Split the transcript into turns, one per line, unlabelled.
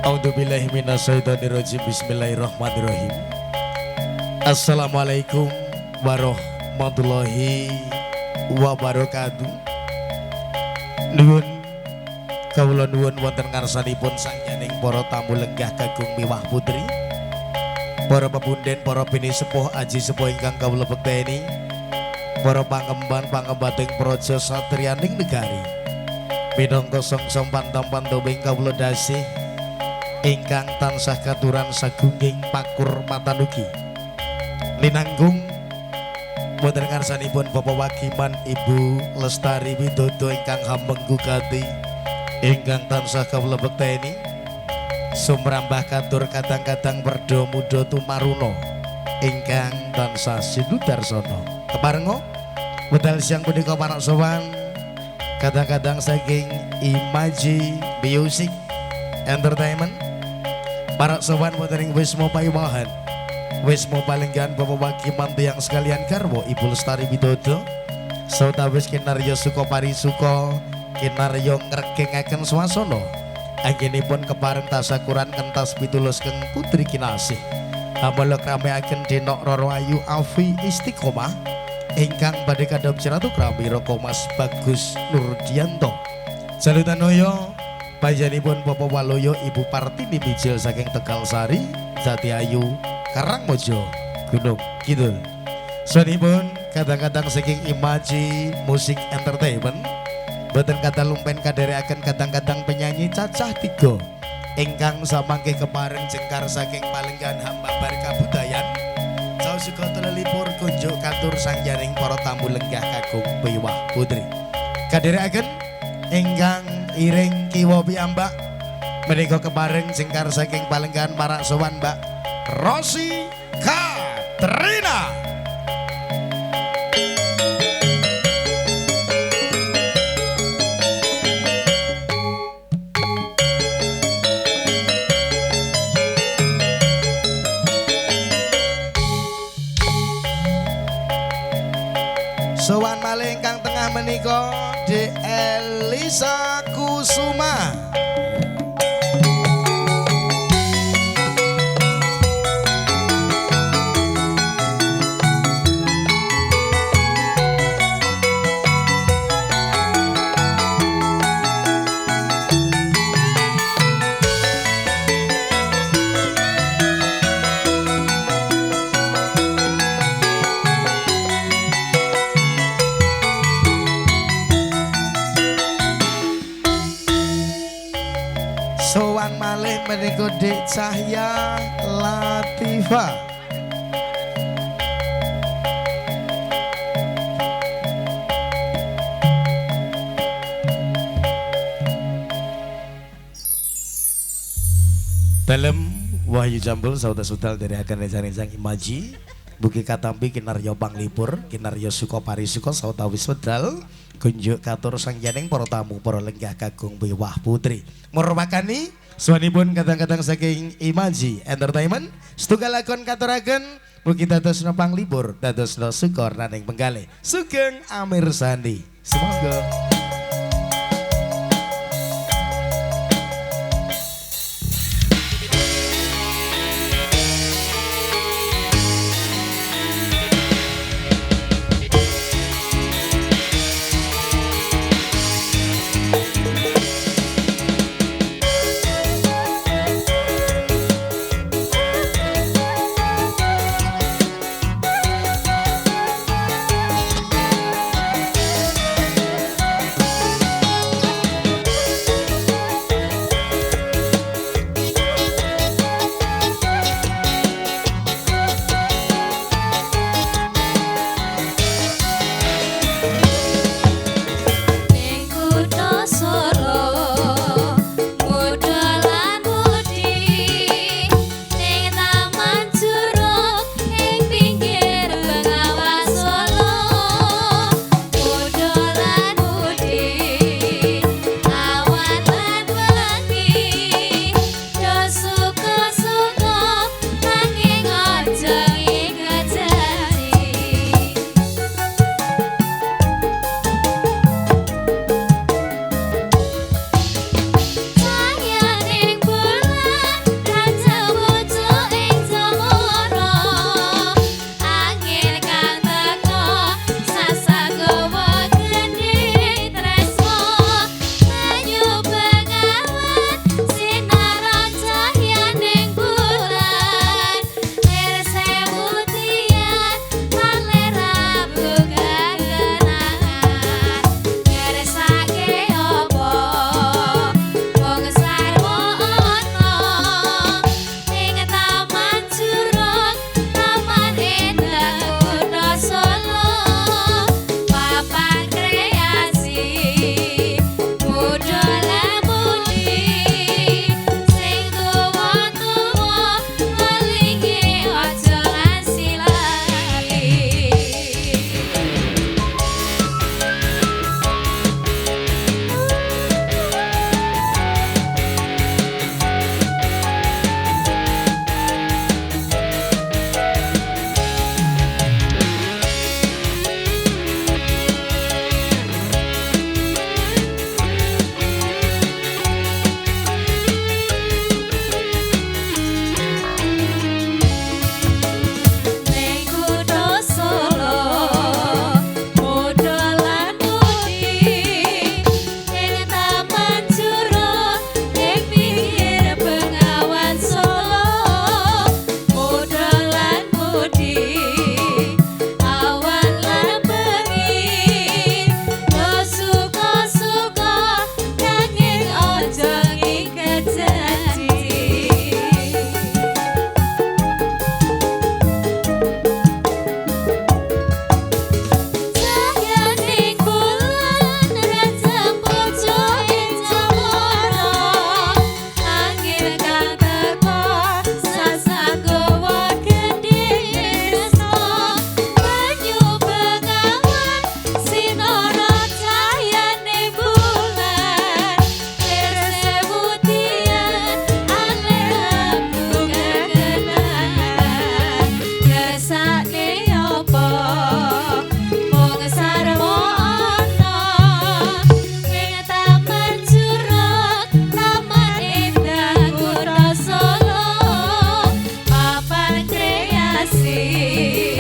A'udzubillahi minasyaitonirrajim. Bismillahirrahmanirrahim. Assalamualaikum warahmatullahi wabarakatuh. Nuwun kawula nuwun wonten ngarsanipun sangjaning para tamu lenggah kakung miwah putri, para pepunden, para bini sepuh, aji sepuh ingkang kawula bekteni, para pangemban pangembating praja satriyaning negari, minangka songsong pantam-pantoming kawula dasih ingkang tansah katuran sagunging pakur matanugi linanggung wonten ngarsanipun Bapak Wagiman Ibu Lestari Widodo ingkang hambenggu gati ingkang tansah kawula bekteni sumrambah katur kadang-kadang perdo muda tumaruno ingkang tansah sinudarsana keparenga wedal siang punika panak sowan kadang-kadang saking Imaji Music Entertainment para sowan wonten ing Wisma Payiwahan, Wisma Palenggan Bapak Wagiman tiyang sekalian garwa Ibu Lestari Widodo sawetawis kinarya suka parisuka kinarya ngregengaken swasana anggenipun kepareng tasakuran kentas pitulus keng putri kinasih amala krameaken denok Roro Ayu Afi Istiqomah ingkang badhe kadhap ciratu krami Roko Mas Bagus Nurdianto Jalutanoyo panjenenganipun Bapak Waloyo Ibu Partini Mijil saking Tegal Sari Jati Ayu Karangmojo Gunung Kidul. Sawenipun kadang-kadang saking Imaji Musik Entertainment boten kata lumpen kadherekaken kadang-kadang penyanyi cacah 3 ingkang samangke kepareng jengkar saking Palenggan hamba bar kabudayan saos uga telelipur kunjuk katur sangjaring para tamu lenggah kakung miwah putri kadherekaken ingkang iring kiwa piyambak menika kepareng jengkar saking Palenggan para sowan Mbak Rosi Katrina. Sowan malih ingkang tengah menika De Elisa Kusuma. Sowan malih menika Dek Cahya Latifah. Dalem Wahyu Jambul saudara-saudara dari akan rencang-rencang Imaji Buki Katampi kinarya panglipur kinarya suka parisuka sawetawis wedal kunjuk katur sangjaning para tamu para lenggah kakung miwah putri murmakani suwanipun kadang-kadang saking Imaji Entertainment setunggal lakon katuraken mugi dadosna panglipur dadosna sukor naning penggalih sugeng Amir Sandi semoga.
kasih